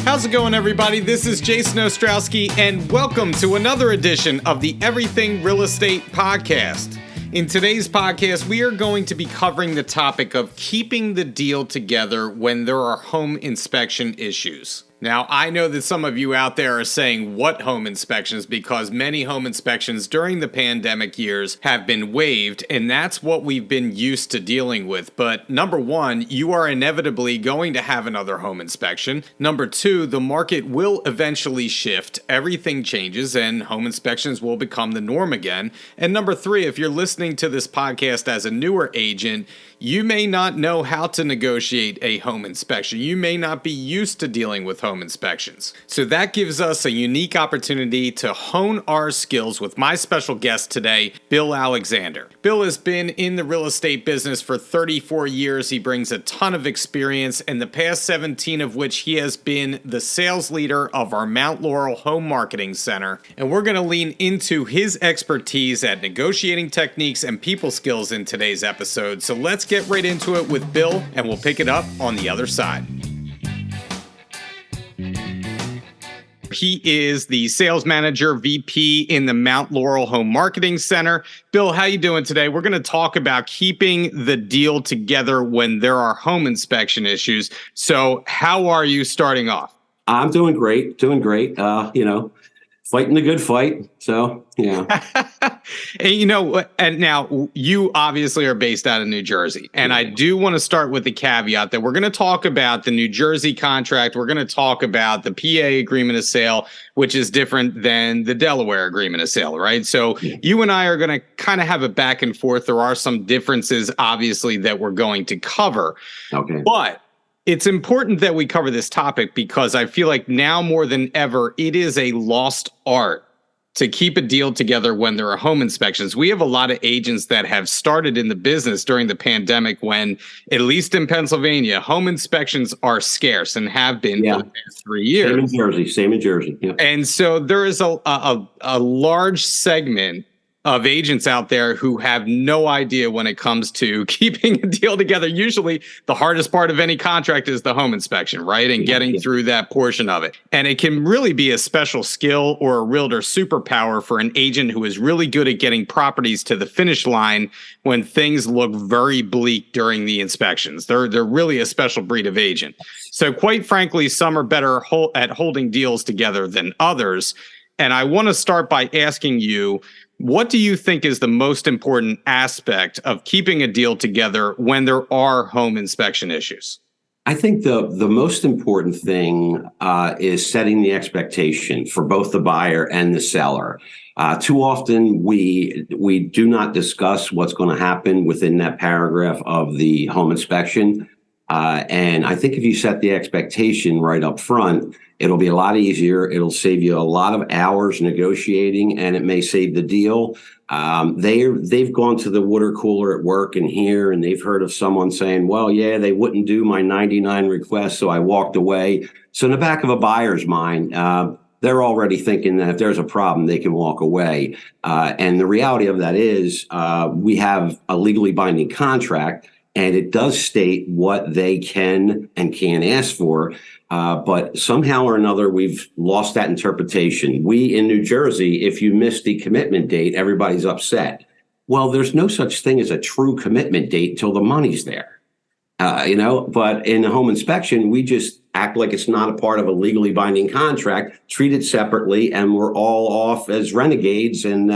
How's it going, everybody? This is Jason Ostrowski, and welcome to another edition of the Everything Real Estate Podcast. In today's podcast, we are going to be covering the topic of keeping the deal together when there are home inspection issues. Now, I know that some of you out there are saying, what home inspections? Because many home inspections during the pandemic years have been waived, and that's what we've been used to dealing with. But number one, you are inevitably going to have another home inspection. Number two, the market will eventually shift. Everything changes, and home inspections will become the norm again. And number three, if you're listening to this podcast as a newer agent, you may not know how to negotiate a home inspection. You may not be used to dealing with home inspections. So that gives us a unique opportunity to hone our skills with my special guest today, Bill Alexander. Bill has been in the real estate business for 34 years. He brings a ton of experience, and the past 17 of which he has been the sales leader of our Laurel Home Marketing Center. And we're going to lean into his expertise at negotiating techniques and people skills in today's episode. So let's get right into it with Bill, and we'll pick it up on the other side. He is the sales manager, VP in the Laurel Home Marketing Center. Bill, how you doing today? We're going to talk about keeping the deal together when there are home inspection issues. So how are you starting off? I'm doing great, fighting the good fight. So, yeah. And now you obviously are based out of New Jersey. And I do want to start with the caveat that we're going to talk about the New Jersey contract. We're going to talk about the PA agreement of sale, which is different than the Delaware agreement of sale, right? So you and I are going to kind of have a back and forth. There are some differences, obviously, that we're going to cover. Okay. But it's important that we cover this topic because I feel like now more than ever, it is a lost art to keep a deal together when there are home inspections. We have a lot of agents that have started in the business during the pandemic when, at least in Pennsylvania, home inspections are scarce and have been for the past 3 years. Same in Jersey. Yeah. And so there is a large segment of agents out there who have no idea when it comes to keeping a deal together. Usually the hardest part of any contract is the home inspection, right? And getting through that portion of it. And it can really be a special skill or a realtor superpower for an agent who is really good at getting properties to the finish line when things look very bleak during the inspections. They're really a special breed of agent. So quite frankly, some are better at holding deals together than others. And I want to start by asking you, what do you think is the most important aspect of keeping a deal together when there are home inspection issues? I think the most important thing is setting the expectation for both the buyer and the seller. Too often we do not discuss what's going to happen within that paragraph of the home inspection. And I think if you set the expectation right up front, it'll be a lot easier. It'll save you a lot of hours negotiating, and it may save the deal. They've gone to the water cooler at work and here, and they've heard of someone saying, well, yeah, they wouldn't do my 99 request, so I walked away. So in the back of a buyer's mind, they're already thinking that if there's a problem, they can walk away. And the reality of that is we have a legally binding contract, and it does state what they can and can't ask for. But somehow or another, we've lost that interpretation. We in New Jersey, if you miss the commitment date, everybody's upset. Well, there's no such thing as a true commitment date till the money's there. But in a home inspection, we just act like it's not a part of a legally binding contract, treat it separately, and we're all off as renegades. And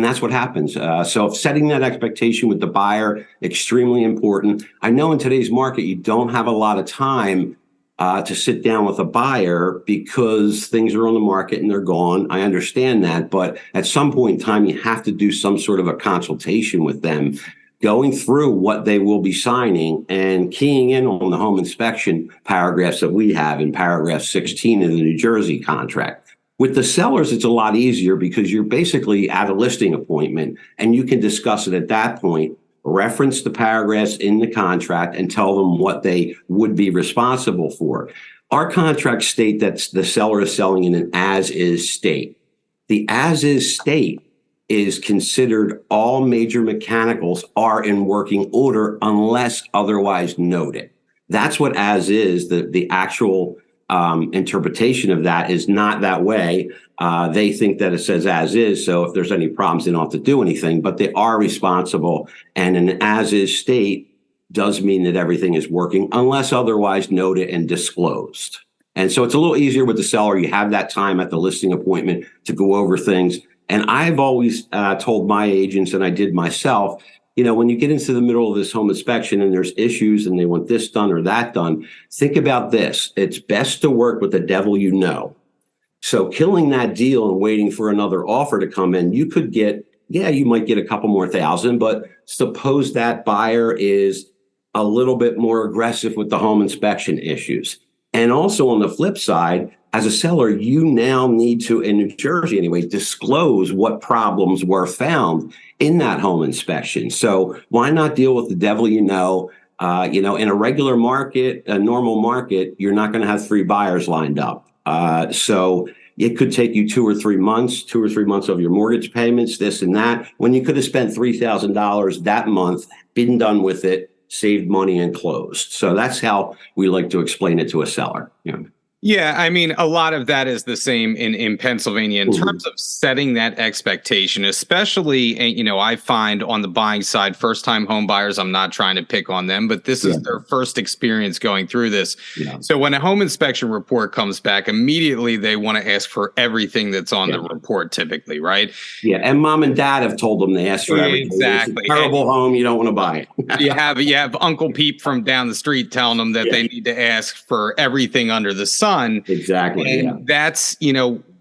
that's what happens. So setting that expectation with the buyer, extremely important. I know in today's market, you don't have a lot of time to sit down with a buyer because things are on the market and they're gone. I understand that. But at some point in time, you have to do some sort of a consultation with them, going through what they will be signing and keying in on the home inspection paragraphs that we have in paragraph 16 of the New Jersey contract. With the sellers, it's a lot easier because you're basically at a listing appointment and you can discuss it at that point, reference the paragraphs in the contract and tell them what they would be responsible for. Our contracts state that the seller is selling in an as-is state. The as-is state is considered all major mechanicals are in working order unless otherwise noted. That's what as is, the actual interpretation of that is not that way. They think that it says as is. So if there's any problems, they don't have to do anything, but they are responsible. And an as is state does mean that everything is working unless otherwise noted and disclosed. And so it's a little easier with the seller. You have that time at the listing appointment to go over things. And I've always told my agents, and I did myself, when you get into the middle of this home inspection and there's issues and they want this done or that done, think about this. It's best to work with the devil you know. So killing that deal and waiting for another offer to come in, you could get, you might get a couple more thousand, but suppose that buyer is a little bit more aggressive with the home inspection issues. And also on the flip side, as a seller, you now need to, in New Jersey anyway, disclose what problems were found in that home inspection. So why not deal with the devil you know? In a regular market, a normal market, you're not going to have 3 buyers lined up. So it could take you 2 or 3 months of your mortgage payments, this and that, when you could have spent $3,000 that month, been done with it, saved money and closed. So that's how we like to explain it to a seller. Yeah, I mean, a lot of that is the same in Pennsylvania in terms of setting that expectation, especially, I find on the buying side, first-time home buyers, I'm not trying to pick on them, but this is their first experience going through this. Yeah. So when a home inspection report comes back, immediately they want to ask for everything that's on the report typically, right? Yeah, and mom and dad have told them they ask for everything. Exactly. It's a terrible home, you don't want to buy it. you have Uncle Pete from down the street telling them that they need to ask for everything under the sun. Exactly. And that's,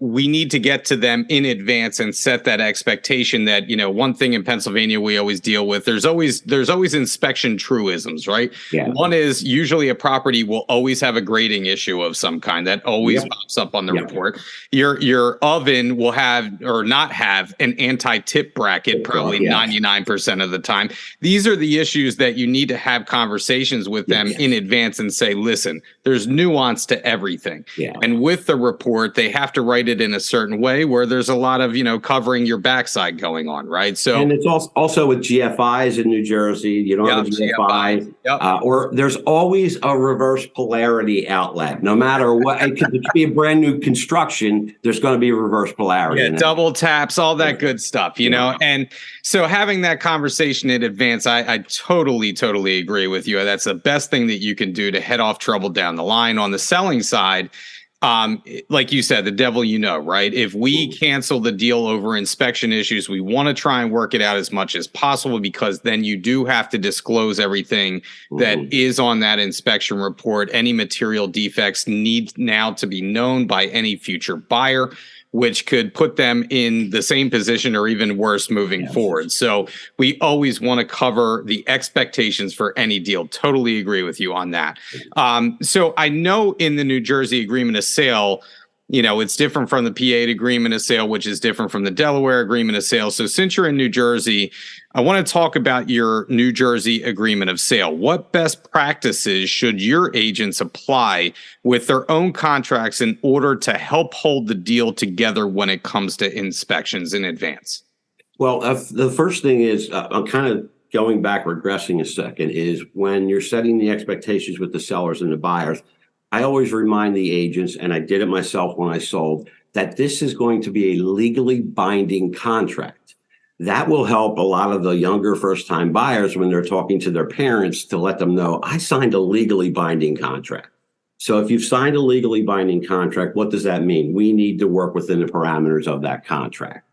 we need to get to them in advance and set that expectation that, one thing in Pennsylvania we always deal with, there's always inspection truisms, right? Yeah. One is usually a property will always have a grading issue of some kind that always pops up on the report. Your oven will have or not have an anti-tip bracket probably 99% of the time. These are the issues that you need to have conversations with them in advance and say, listen, there's nuance to everything. Yeah. And with the report, they have to write it in a certain way where there's a lot of, covering your backside going on, right? So, and it's also with GFIs in New Jersey, you don't have a GFI, or there's always a reverse polarity outlet. No matter what, it could be a brand new construction, there's going to be a reverse polarity. Yeah, double taps, all that good stuff, know? And so having that conversation in advance, I totally agree with you. That's the best thing that you can do to head off trouble down the line. On the selling side, like you said, the devil right? If we cancel the deal over inspection issues, we want to try and work it out as much as possible, because then you do have to disclose everything that is on that inspection report. Any material defects need now to be known by any future buyer, which could put them in the same position or even worse moving forward. So we always want to cover the expectations for any deal. Totally agree with you on that. So I know in the New Jersey agreement of sale, it's different from the PA agreement of sale, which is different from the Delaware agreement of sale. So since you're in New Jersey, I want to talk about your New Jersey agreement of sale. What best practices should your agents apply with their own contracts in order to help hold the deal together when it comes to inspections in advance? Well, the first thing is, I'm kind of going back, regressing a second, is when you're setting the expectations with the sellers and the buyers, I always remind the agents, and I did it myself when I sold, that this is going to be a legally binding contract. That will help a lot of the younger first-time buyers when they're talking to their parents to let them know, I signed a legally binding contract. So if you've signed a legally binding contract, what does that mean? We need to work within the parameters of that contract.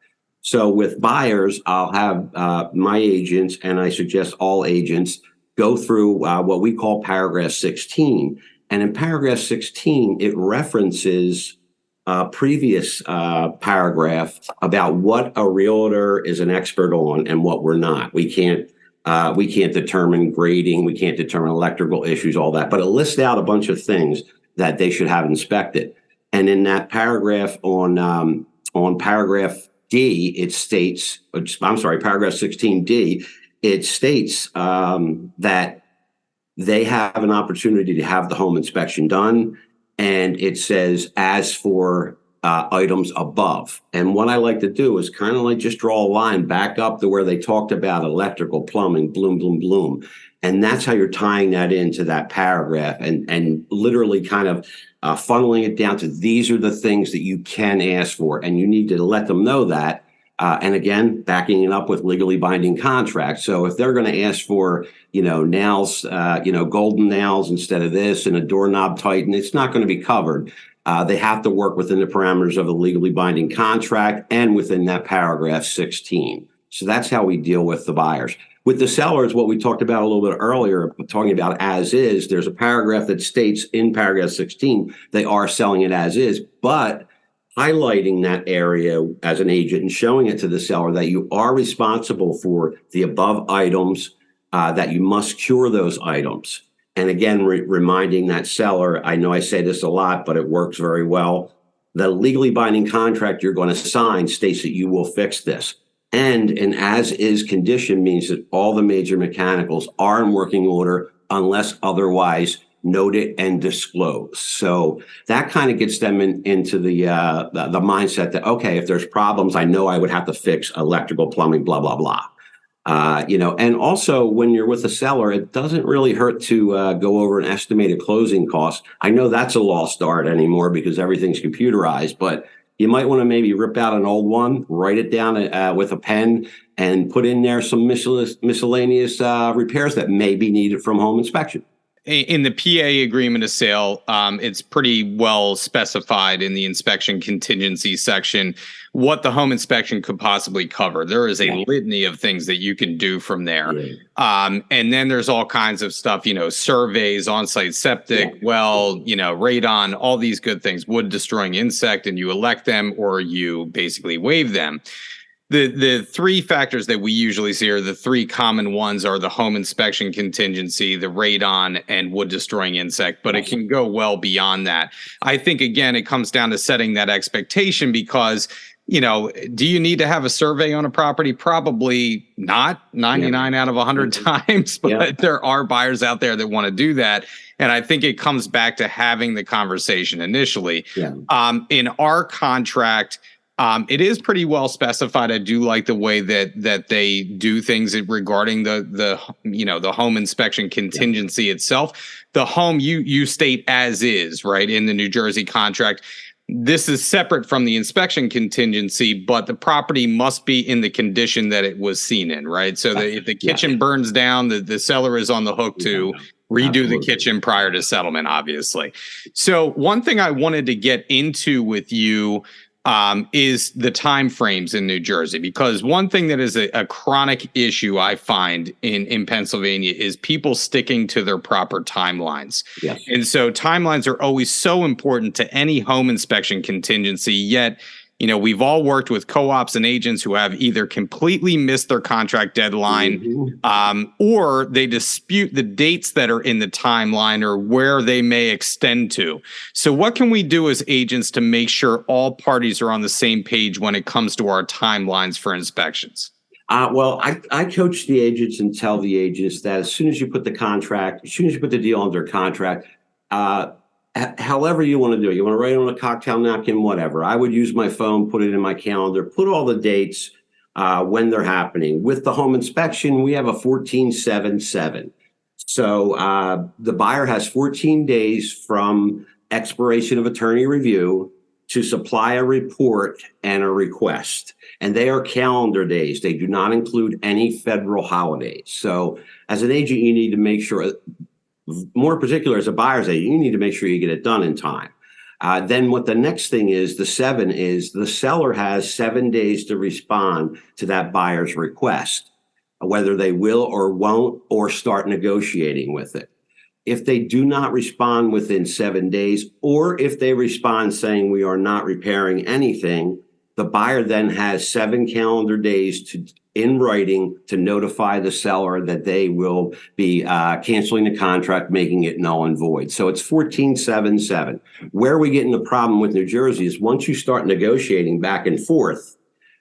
So with buyers, I'll have my agents, and I suggest all agents, go through what we call paragraph 16. And in paragraph 16, it references a previous paragraph about what a realtor is an expert on and what we're not. We can't determine grading, we can't determine electrical issues, all that. But it lists out a bunch of things that they should have inspected. And in that paragraph on paragraph D, it states, paragraph 16D, it states that they have an opportunity to have the home inspection done. And it says, as for items above. And what I like to do is kind of like just draw a line back up to where they talked about electrical, plumbing, bloom, And that's how you're tying that into that paragraph and literally kind of funneling it down to these are the things that you can ask for. And you need to let them know that. And again, backing it up with legally binding contracts. So if they're going to ask for, nails, golden nails instead of this and a doorknob tighten, it's not going to be covered. They have to work within the parameters of a legally binding contract and within that paragraph 16. So that's how we deal with the buyers. With the sellers, what we talked about a little bit earlier, talking about as is, there's a paragraph that states in paragraph 16, they are selling it as is, but highlighting that area as an agent and showing it to the seller that you are responsible for the above items, that you must cure those items. And again, reminding that seller, I know I say this a lot, but it works very well. The legally binding contract you're going to sign states that you will fix this. And an as-is condition means that all the major mechanicals are in working order unless otherwise noted and disclosed. So that kind of gets them into the mindset that, okay, if there's problems, I know I would have to fix electrical, plumbing, blah, blah, blah. And also when you're with a seller, it doesn't really hurt to go over an estimated closing cost. I know that's a lost art anymore because everything's computerized, but you might want to maybe rip out an old one, write it down with a pen, and put in there some miscellaneous repairs that may be needed from home inspection. In the PA agreement of sale, it's pretty well specified in the inspection contingency section what the home inspection could possibly cover. There is a litany of things that you can do from there. And then there's all kinds of stuff, surveys, on-site septic, radon, all these good things, wood destroying insect, and you elect them or you basically waive them. The three factors that we usually see are the three common ones are the home inspection contingency, the radon, and wood destroying insect, but it can go well beyond that. I think, again, it comes down to setting that expectation because, do you need to have a survey on a property? Probably not 99 out of 100 times, but there are buyers out there that want to do that. And I think it comes back to having the conversation initially. In our contract, it is pretty well specified. I do like the way that they do things regarding the home inspection contingency itself. The home you state as is, right, in the New Jersey contract. This is separate from the inspection contingency, but the property must be in the condition that it was seen in, right? So that if the kitchen burns down, the seller is on the hook to redo the kitchen prior to settlement, obviously. So one thing I wanted to get into with you is the time frames in New Jersey, because one thing that is a chronic issue I find in Pennsylvania is people sticking to their proper timelines. And so timelines are always so important to any home inspection contingency, yet we've all worked with co-ops and agents who have either completely missed their contract deadline or they dispute the dates that are in the timeline or where they may extend to. So what can we do as agents to make sure all parties are on the same page when it comes to our timelines for inspections? I coach the agents and tell the agents that as soon as you put the deal under contract, however you want to do it, you want to write it on a cocktail napkin, whatever. I would use my phone, put it in my calendar, put all the dates when they're happening. With the home inspection, we have a 14-7-7. So the buyer has 14 days from expiration of attorney review to supply a report and a request. And they are calendar days. They do not include any federal holidays. So as an agent, you need to make sure, more particular as a buyer's agent, you need to make sure you get it done in time. Then what the next thing is, the 7 is the seller has 7 days to respond to that buyer's request, whether they will or won't, or start negotiating with it. If they do not respond within 7 days, or if they respond saying we are not repairing anything, the buyer then has 7 calendar days in writing to notify the seller that they will be canceling the contract, making it null and void. So it's 14-7-7. Where we get in the problem with New Jersey is once you start negotiating back and forth,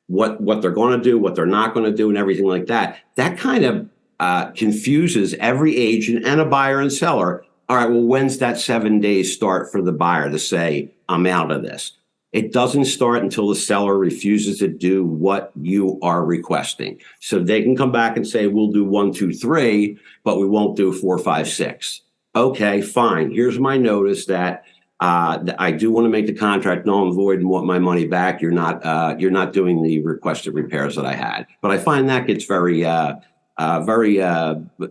what they're going to do, what they're not going to do, and everything like that, that kind of confuses every agent and a buyer and seller. All right, well, when's that 7 days start for the buyer to say, I'm out of this? It doesn't start until the seller refuses to do what you are requesting. So they can come back and say, we'll do 1, 2, 3, but we won't do 4, 5, 6. Okay, fine. Here's my notice that I do want to make the contract null and void and want my money back. You're not doing the requested repairs that I had. But I find that gets very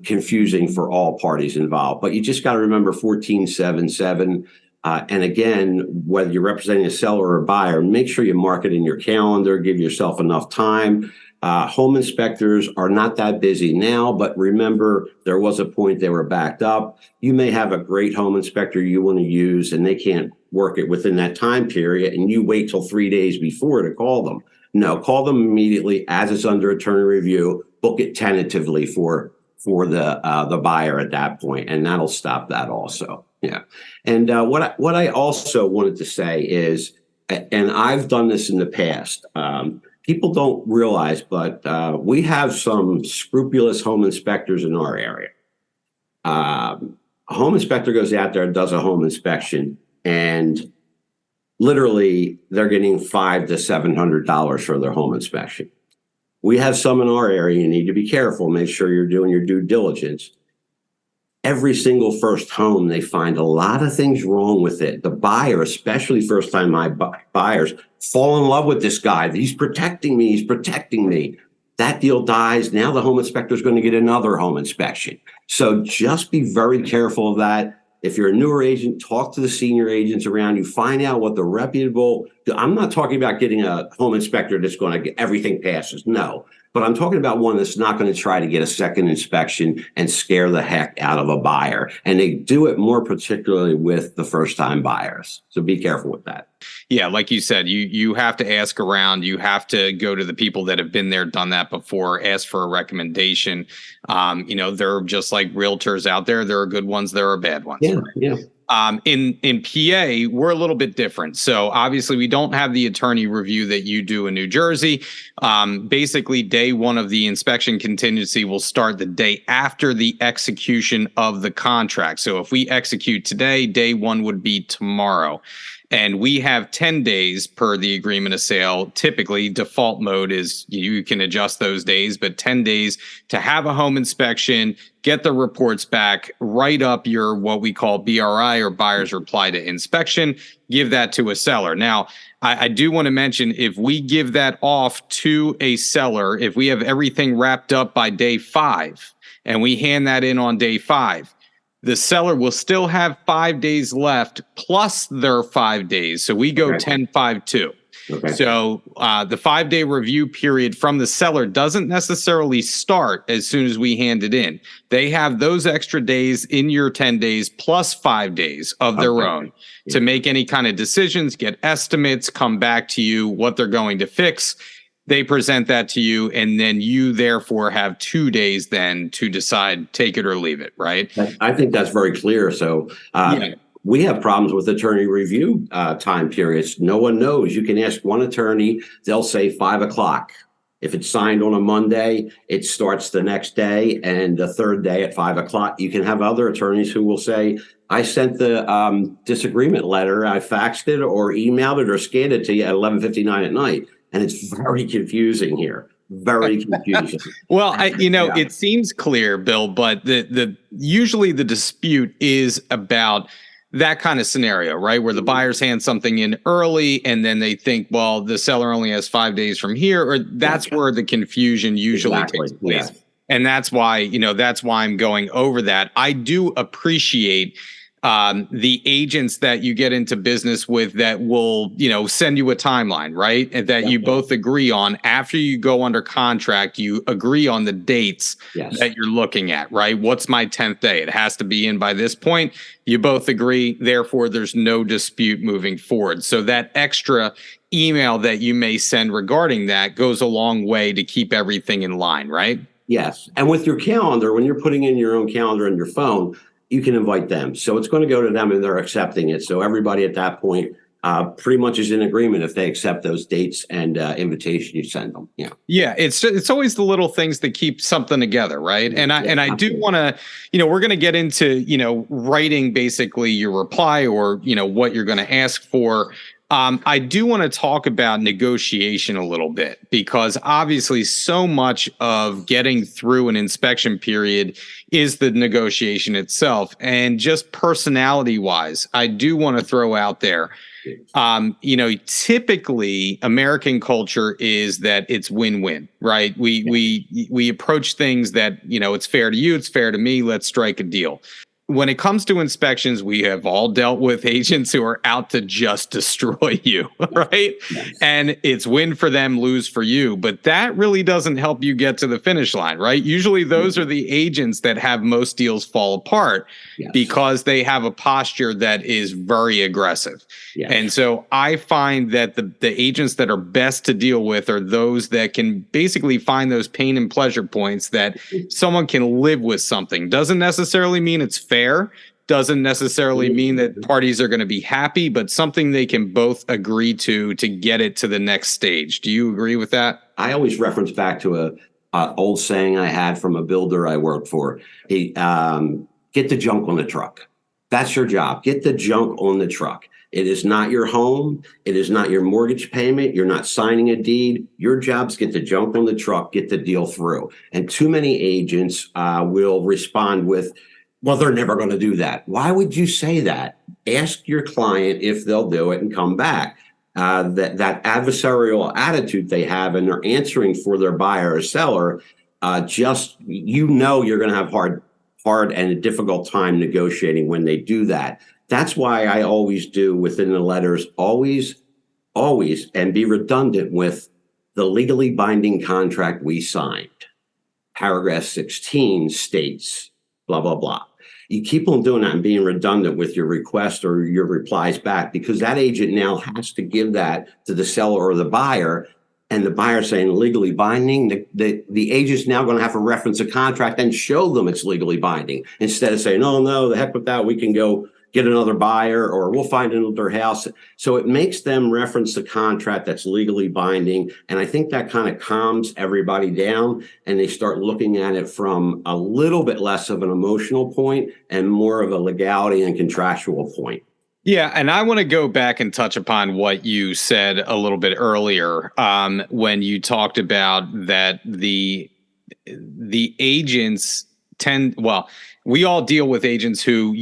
confusing for all parties involved. But you just got to remember 1477. And again, whether you're representing a seller or a buyer, make sure you mark it in your calendar, give yourself enough time. Home inspectors are not that busy now, but remember, there was a point they were backed up. You may have a great home inspector you want to use, and they can't work it within that time period, and you wait till 3 days before to call them. No, call them immediately as it's under attorney review. Book it tentatively for the buyer at that point, and that'll stop that also. Yeah. And what I also wanted to say is, and I've done this in the past, people don't realize, but we have some scrupulous home inspectors in our area. A home inspector goes out there and does a home inspection, and literally they're getting $500 to $700 for their home inspection. We have some in our area. You need to be careful. Make sure you're doing your due diligence. Every single first home, they find a lot of things wrong with it. The buyer, especially first-time buyers, fall in love with this guy. He's protecting me. He's protecting me. That deal dies. Now the home inspector is going to get another home inspection. So just be very careful of that. If you're a newer agent, talk to the senior agents around you. Find out what the reputable. I'm not talking about getting a home inspector that's going to get everything passes. No. But I'm talking about one that's not going to try to get a second inspection and scare the heck out of a buyer. And they do it more particularly with the first-time buyers. So be careful with that. Yeah, like you said, you have to ask around. You have to go to the people that have been there, done that before, ask for a recommendation. They're just like realtors out there. There are good ones, there are bad ones. Yeah, yeah. In PA, we're a little bit different. So obviously we don't have the attorney review that you do in New Jersey. Basically, day one of the inspection contingency will start the day after the execution of the contract. So if we execute today, day one would be tomorrow. And we have 10 days per the agreement of sale. Typically, default mode is you can adjust those days, but 10 days to have a home inspection, get the reports back, write up your what we call BRI or buyer's reply to inspection, give that to a seller. Now, I do want to mention, if we give that off to a seller, if we have everything wrapped up by day 5 and we hand that in on day 5, the seller will still have 5 days left plus their 5 days. So we go 10-5-2. Okay. So the 5-day review period from the seller doesn't necessarily start as soon as we hand it in. They have those extra days in your 10 days plus 5 days of their own to make any kind of decisions, get estimates, come back to you, what they're going to fix. They present that to you, and then you therefore have 2 days then to decide, take it or leave it, right? I think that's very clear. So we have problems with attorney review time periods. No one knows. You can ask one attorney, they'll say 5 o'clock. If it's signed on a Monday, it starts the next day, and the third day at 5 o'clock. You can have other attorneys who will say, I sent the disagreement letter, I faxed it or emailed it or scanned it to you at 11:59 at night. And it's very confusing here. Very confusing. Well, it seems clear, Bill, but the usually the dispute is about that kind of scenario, right? Where the buyers hand something in early and then they think, well, the seller only has 5 days from here, or that's where the confusion usually takes place. Yeah. And that's why I'm going over that. I do appreciate the agents that you get into business with that will, send you a timeline, right? And that you both agree on. After you go under contract, you agree on the dates that you're looking at, right? What's my 10th day? It has to be in by this point. You both agree. Therefore, there's no dispute moving forward. So that extra email that you may send regarding that goes a long way to keep everything in line, right? Yes. And with your calendar, when you're putting in your own calendar on your phone, you can invite them. So it's going to go to them and they're accepting it. So everybody at that point pretty much is in agreement if they accept those dates and invitation you send them. Yeah. Yeah. It's always the little things that keep something together. Right. And I do want to, we're going to get into, writing basically your reply or, what you're going to ask for. I do want to talk about negotiation a little bit, because obviously so much of getting through an inspection period is the negotiation itself. And just personality wise, I do want to throw out there, typically American culture is that it's win-win, right? We approach things that, it's fair to you, it's fair to me, let's strike a deal. When it comes to inspections, we have all dealt with agents who are out to just destroy you, right? Yes. And it's win for them, lose for you. But that really doesn't help you get to the finish line, right? Usually those are the agents that have most deals fall apart because they have a posture that is very aggressive. Yes. And so I find that the agents that are best to deal with are those that can basically find those pain and pleasure points that someone can live with something. Doesn't necessarily mean it's fair, doesn't necessarily mean that parties are going to be happy, but something they can both agree to get it to the next stage. Do you agree with that? I always reference back to a old saying I had from a builder I worked for. He, get the junk on the truck. That's your job. Get the junk on the truck. It is not your home. It is not your mortgage payment. You're not signing a deed. Your job's get the junk on the truck, get the deal through. And too many agents will respond with, well, they're never going to do that. Why would you say that? Ask your client if they'll do it and come back. That adversarial attitude they have, and they're answering for their buyer or seller, you're going to have hard and a difficult time negotiating when they do that. That's why I always do within the letters, always, and be redundant with the legally binding contract we signed. Paragraph 16 states, blah, blah, blah. You keep on doing that and being redundant with your request or your replies back, because that agent now has to give that to the seller or the buyer. And the buyer saying legally binding, the agent's now going to have to reference a contract and show them it's legally binding, instead of saying, oh, no, the heck with that. We can go get another buyer, or we'll find another house. So it makes them reference the contract that's legally binding. And I think that kind of calms everybody down, and they start looking at it from a little bit less of an emotional point and more of a legality and contractual point. Yeah, and I want to go back and touch upon what you said a little bit earlier when you talked about that the agents we all deal with agents who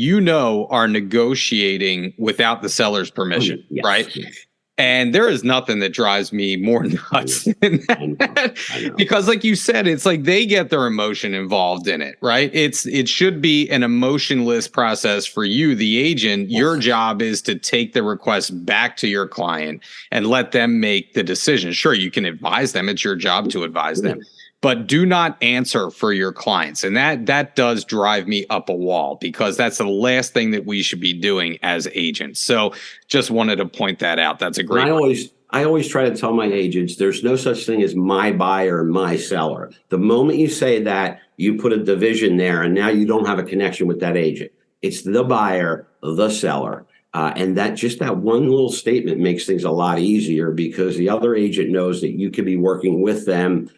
are negotiating without the seller's permission, right? Yes. And there is nothing that drives me more nuts than that. I know. Because like you said, it's like they get their emotion involved in it, right? It should be an emotionless process for you, the agent. Yes. Your job is to take the request back to your client and let them make the decision. Sure, you can advise them. It's your job to advise them. But do not answer for your clients. And that does drive me up a wall, because that's the last thing that we should be doing as agents. So just wanted to point that out. That's a great point. I always try to tell my agents, there's no such thing as my buyer and my seller. The moment you say that, you put a division there, and now you don't have a connection with that agent. It's the buyer, the seller. And that one little statement makes things a lot easier, because the other agent knows that you could be working with them.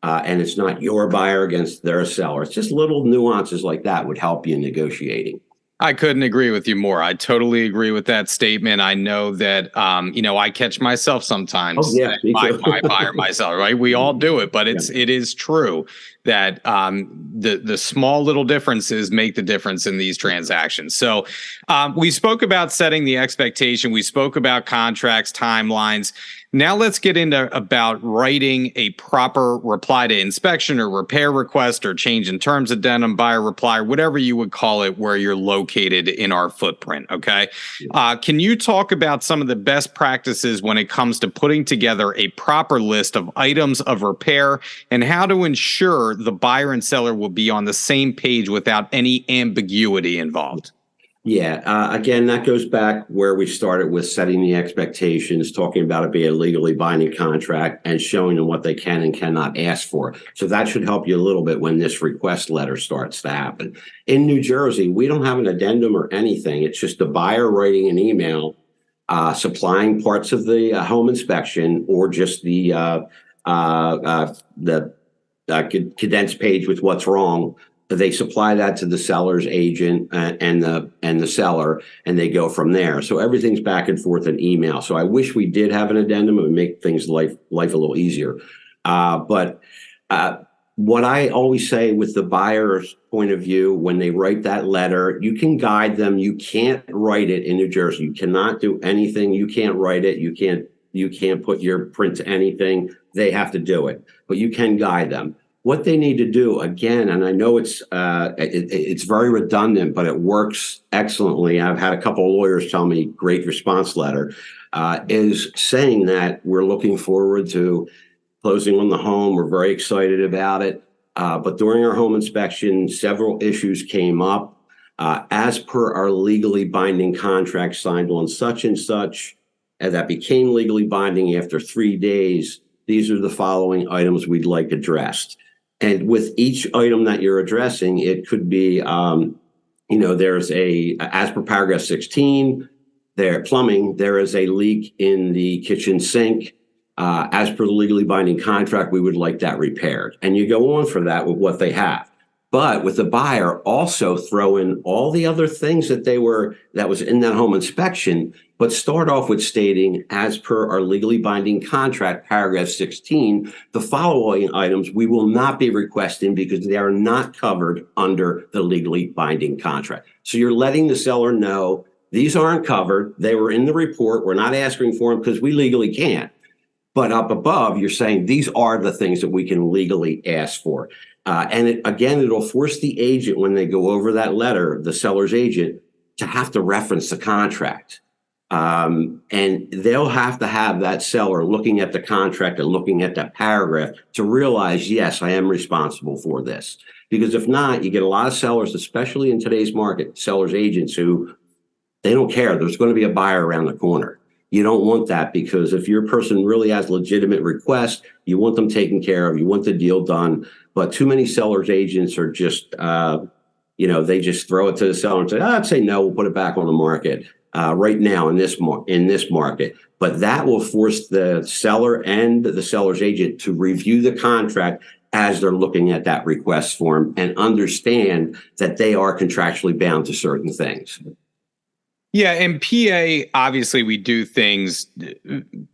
And it's not your buyer against their seller. It's just little nuances like that would help you in negotiating. I couldn't agree with you more. I totally agree with that statement. I know that, I catch myself sometimes. Oh, yeah, my buyer, myself, right? We all do it, but it is true that the small little differences make the difference in these transactions. So we spoke about setting the expectation. We spoke about contracts, timelines. Now let's get into about writing a proper reply to inspection or repair request or change in terms addendum, buyer reply, whatever you would call it, where you're located in our footprint. Okay. Can you talk about some of the best practices when it comes to putting together a proper list of items of repair, and how to ensure the buyer and seller will be on the same page without any ambiguity involved? Yeah. Again, that goes back where we started with setting the expectations, talking about it being a legally binding contract, and showing them what they can and cannot ask for. So that should help you a little bit when this request letter starts to happen. In New Jersey, we don't have an addendum or anything. It's just the buyer writing an email, supplying parts of the home inspection, or just the condensed page with what's wrong, they supply that to the seller's agent and the seller, and they go from there. So everything's back and forth in email. So I wish we did have an addendum. It would make things life a little easier. But what I always say with the buyer's point of view, when they write that letter, you can guide them. You can't write it in New Jersey. You cannot do anything. You can't write it. You can't put your print to anything. They have to do it, but you can guide them. What they need to do, again, and I know it's very redundant, but it works excellently. I've had a couple of lawyers tell me great response letter, is saying that we're looking forward to closing on the home. We're very excited about it. But during our home inspection, several issues came up. As per our legally binding contract signed on such and such, and that became legally binding after 3 days, these are the following items we'd like addressed. And with each item that you're addressing, it could be, there's as per paragraph 16, plumbing, there is a leak in the kitchen sink. As per the legally binding contract, we would like that repaired. And you go on for that with what they have. But with the buyer, also throw in all the other things that was in that home inspection, but start off with stating, as per our legally binding contract, paragraph 16, the following items we will not be requesting because they are not covered under the legally binding contract. So you're letting the seller know these aren't covered. They were in the report. We're not asking for them because we legally can't. But up above, you're saying these are the things that we can legally ask for. And it'll force the agent, when they go over that letter, the seller's agent, to have to reference the contract. And they'll have to have that seller looking at the contract and looking at that paragraph to realize, yes, I am responsible for this. Because if not, you get a lot of sellers, especially in today's market, sellers agents who they don't care. There's going to be a buyer around the corner. You don't want that, because if your person really has legitimate requests, you want them taken care of. You want the deal done. But too many sellers agents are just, they just throw it to the seller and say, I'd say no, we'll put it back on the market right now in this market. But that will force the seller and the seller's agent to review the contract as they're looking at that request form and understand that they are contractually bound to certain things. Yeah, in PA, obviously, we do things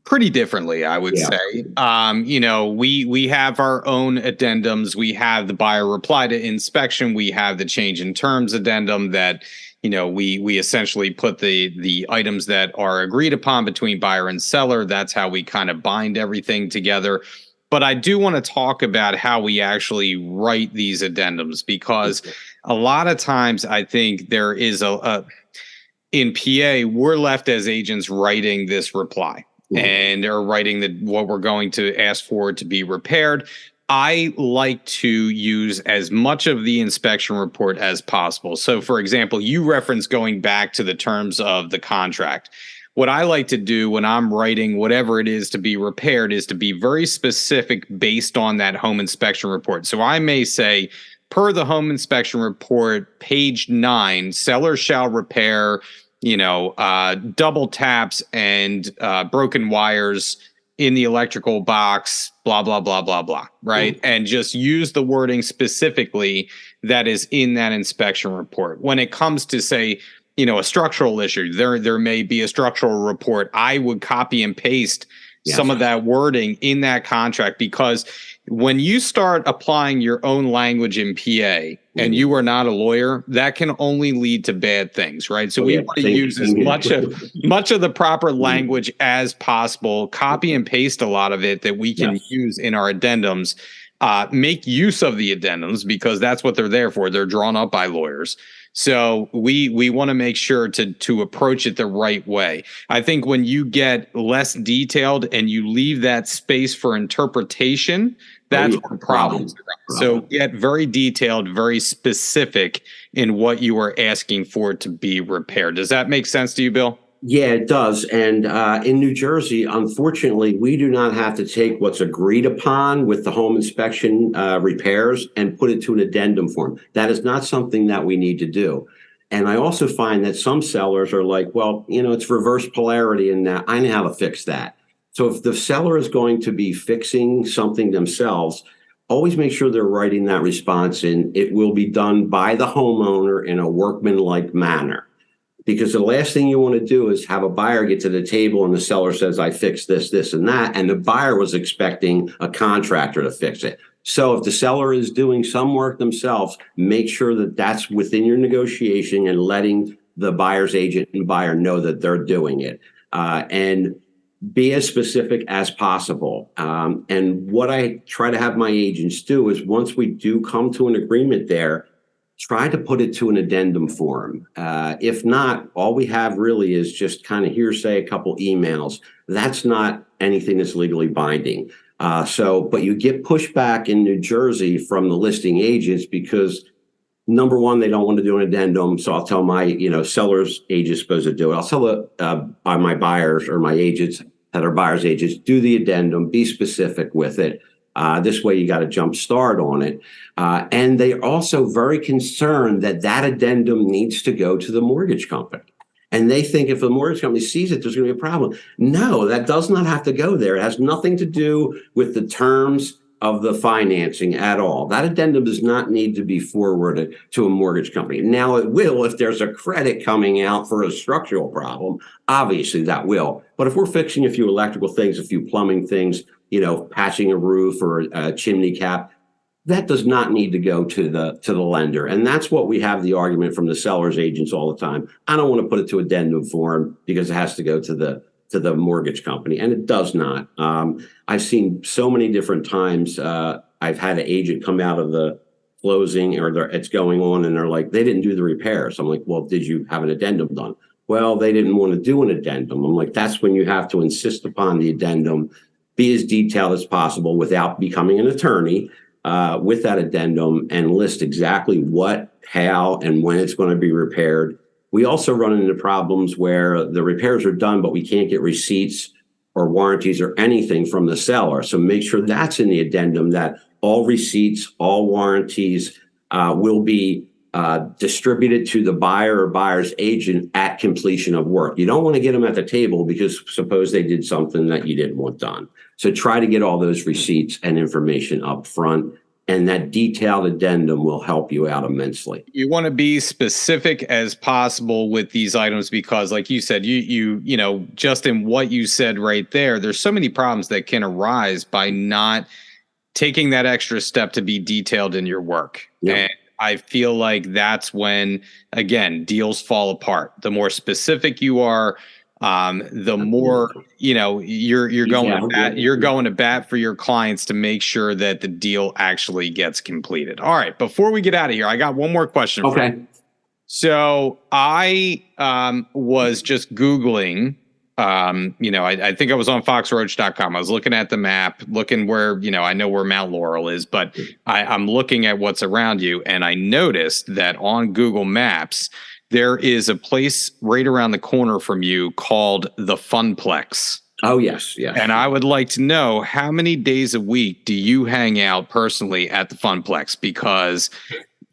pretty differently, I would say. We have our own addendums. We have the buyer reply to inspection. We have the change in terms addendum that, we essentially put the items that are agreed upon between buyer and seller. That's how we kind of bind everything together. But I do want to talk about how we actually write these addendums, because a lot of times I think there is in PA, we're left as agents writing this reply and are writing what we're going to ask for to be repaired. I like to use as much of the inspection report as possible. So, for example, you referenced going back to the terms of the contract. What I like to do when I'm writing whatever it is to be repaired is to be very specific based on that home inspection report. So I may say, per the home inspection report, page 9, seller shall repair, double taps and broken wires in the electrical box, blah, blah, blah, blah, blah, right? And just use the wording specifically that is in that inspection report. When it comes to, say, a structural issue, there may be a structural report. I would copy and paste some of that wording in that contract, because when you start applying your own language in PA and you are not a lawyer, that can only lead to bad things, right? So we want to use as much of the proper language as possible, copy and paste a lot of it that we can use in our addendums, make use of the addendums, because that's what they're there for. They're drawn up by lawyers. So we want to make sure to approach it the right way. I think when you get less detailed and you leave that space for interpretation, that's where problems are. So get very detailed, very specific in what you are asking for to be repaired. Does that make sense to you, Bill? Yeah, it does. And in New Jersey, unfortunately, we do not have to take what's agreed upon with the home inspection repairs and put it to an addendum form. That is not something that we need to do. And I also find that some sellers are like, well, it's reverse polarity, and I know how to fix that. So if the seller is going to be fixing something themselves, always make sure they're writing that response in. It will be done by the homeowner in a workmanlike manner. Because the last thing you want to do is have a buyer get to the table and the seller says, I fixed this, this, and that. And the buyer was expecting a contractor to fix it. So if the seller is doing some work themselves, make sure that that's within your negotiation and letting the buyer's agent and buyer know that they're doing it. And be as specific as possible. And what I try to have my agents do is once we do come to an agreement there, try to put it to an addendum form. If not, all we have really is just kind of hearsay, a couple emails. That's not anything that's legally binding. But you get pushback in New Jersey from the listing agents because number one, they don't want to do an addendum. So I'll tell my, seller's agent supposed to do it. I'll tell my buyers or my agents that are buyers agents, do the addendum, be specific with it. This way you got a jump start on it. And they're also very concerned that addendum needs to go to the mortgage company. And they think if the mortgage company sees it, there's going to be a problem. No, that does not have to go there. It has nothing to do with the terms of the financing at all. That addendum does not need to be forwarded to a mortgage company. Now it will if there's a credit coming out for a structural problem. Obviously that will. But if we're fixing a few electrical things, a few plumbing things, patching a roof or a chimney cap, that does not need to go to the lender. And that's what we have the argument from the seller's agents all the time. I don't want to put it to addendum form because it has to go to the mortgage company, and it does not. I've seen so many different times. I've had an agent come out of the closing or it's going on and they're like, they didn't do the repairs. I'm like, well, did you have an addendum done? Well, they didn't want to do an addendum. I'm like, that's when you have to insist upon the addendum, be as detailed as possible without becoming an attorney with that addendum, and list exactly what, how, and when it's going to be repaired. We also run into problems where the repairs are done, but we can't get receipts or warranties or anything from the seller. So make sure that's in the addendum, that all receipts, all warranties will be distributed to the buyer or buyer's agent at completion of work. You don't want to get them at the table because suppose they did something that you didn't want done. So try to get all those receipts and information up front. And that detailed addendum will help you out immensely. You want to be specific as possible with these items because, like you said, you just in what you said right there, there's so many problems that can arise by not taking that extra step to be detailed in your work. Yep. And I feel like that's when, again, deals fall apart. The more specific you are, the more you're going to bat. You're going to bat for your clients to make sure that the deal actually gets completed. All right, before we get out of here, I got one more question. Okay. For you. So I was just Googling. I think I was on foxroach.com. I was looking at the map, looking where I know where Mount Laurel is, but I'm looking at what's around you, and I noticed that on Google Maps there is a place right around the corner from you called the Funplex. Oh, yes, yes. And I would like to know, how many days a week do you hang out personally at the Funplex? Because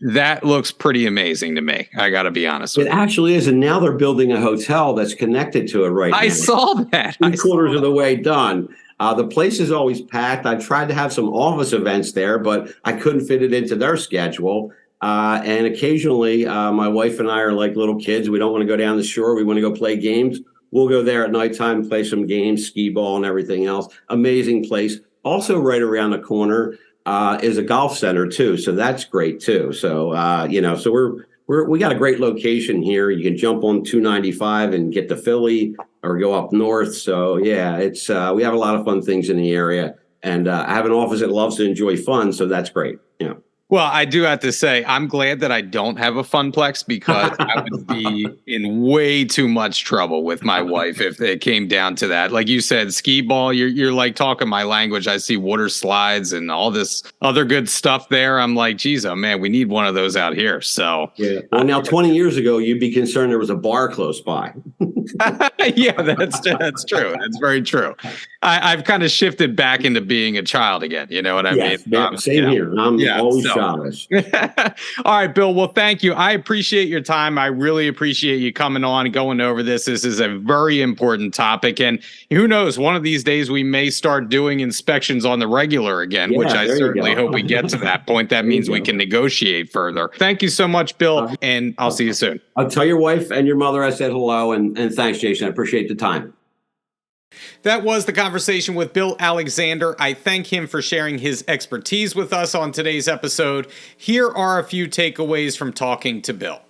that looks pretty amazing to me. I got to be honest with you. It actually is. And now they're building a hotel that's connected to it right now. I saw that. 3/4 of the way done. The place is always packed. I tried to have some office events there, but I couldn't fit it into their schedule. And occasionally, my wife and I are like little kids. We don't want to go down the shore. We want to go play games. We'll go there at nighttime, play some games, skee ball and everything else. Amazing place. Also right around the corner is a golf center too. So that's great too. So, so we got a great location here. You can jump on 295 and get to Philly or go up north. So yeah, it's, we have a lot of fun things in the area, and I have an office that loves to enjoy fun. So that's great. Yeah. Well, I do have to say, I'm glad that I don't have a Funplex because I would be in way too much trouble with my wife if it came down to that. Like you said, skee ball, you're like talking my language. I see water slides and all this other good stuff there. I'm like, geez, oh man, we need one of those out here. So yeah. Well, now 20 years ago, you'd be concerned there was a bar close by. Yeah, that's true. That's very true. I've kind of shifted back into being a child again. You know what I mean? Same here. I'm always so. childish. All right, Bill. Well, thank you. I appreciate your time. I really appreciate you coming on and going over this. This is a very important topic. And who knows, one of these days we may start doing inspections on the regular again, which I certainly hope we get to that point. That means we can negotiate further. Thank you so much, Bill. And I'll see you soon. I'll tell your wife and your mother I said hello. And thanks, Jason. I appreciate the time. That was the conversation with Bill Alexander. I thank him for sharing his expertise with us on today's episode. Here are a few takeaways from talking to Bill.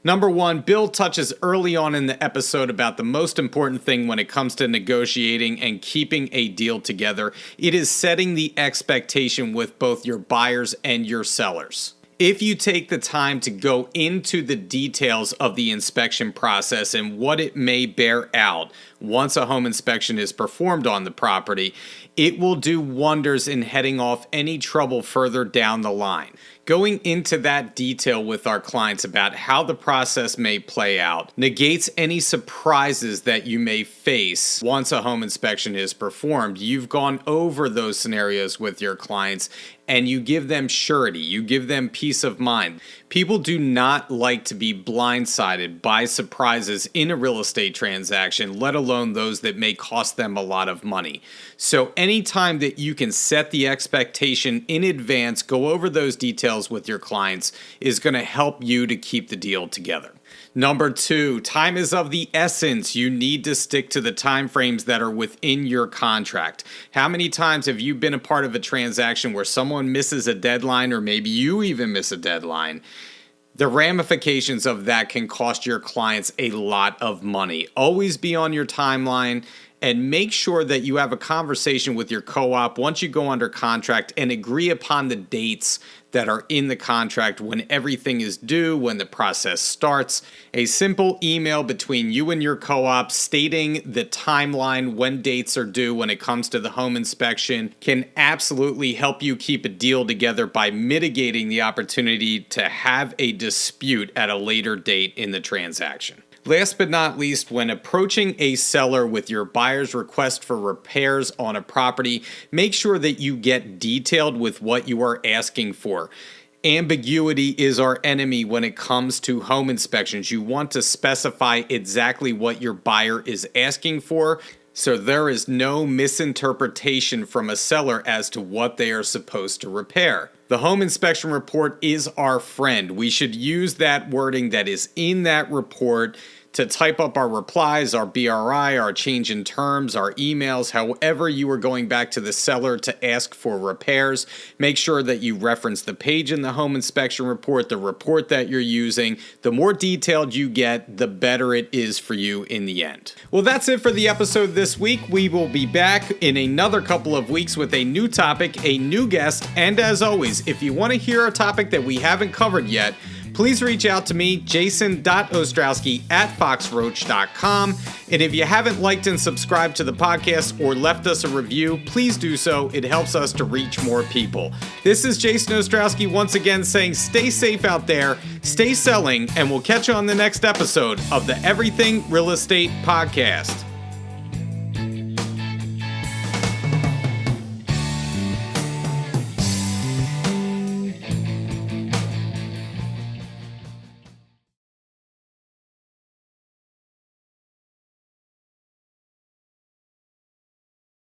Number one, Bill touches early on in the episode about the most important thing when it comes to negotiating and keeping a deal together. It is setting the expectation with both your buyers and your sellers. If you take the time to go into the details of the inspection process and what it may bear out once a home inspection is performed on the property, it will do wonders in heading off any trouble further down the line. Going into that detail with our clients about how the process may play out negates any surprises that you may face once a home inspection is performed. You've gone over those scenarios with your clients and you give them surety, you give them peace of mind. People do not like to be blindsided by surprises in a real estate transaction, let alone those that may cost them a lot of money. So anytime that you can set the expectation in advance, go over those details with your clients, is going to help you to keep the deal together. Number two, time is of the essence. You need to stick to the time frames that are within your contract. How many times have you been a part of a transaction where someone misses a deadline, or maybe you even miss a deadline? The ramifications of that can cost your clients a lot of money. Always be on your timeline and make sure that you have a conversation with your co-op once you go under contract and agree upon the dates that are in the contract when everything is due, when the process starts. A simple email between you and your co-op stating the timeline when dates are due when it comes to the home inspection can absolutely help you keep a deal together by mitigating the opportunity to have a dispute at a later date in the transaction. Last but not least, when approaching a seller with your buyer's request for repairs on a property, make sure that you get detailed with what you are asking for. Ambiguity is our enemy when it comes to home inspections. You want to specify exactly what your buyer is asking for, so there is no misinterpretation from a seller as to what they are supposed to repair. The home inspection report is our friend. We should use that wording that is in that report to type up our replies, our BRI, our change in terms, our emails, however you are going back to the seller to ask for repairs. Make sure that you reference the page in the home inspection report, the report that you're using. The more detailed you get, the better it is for you in the end. Well, that's it for the episode this week. We will be back in another couple of weeks with a new topic, a new guest, and as always, if you want to hear a topic that we haven't covered yet, please reach out to me, jason.ostrowski@foxroach.com. And if you haven't liked and subscribed to the podcast or left us a review, please do so. It helps us to reach more people. This is Jason Ostrowski once again saying stay safe out there, stay selling, and we'll catch you on the next episode of the Everything Real Estate Podcast.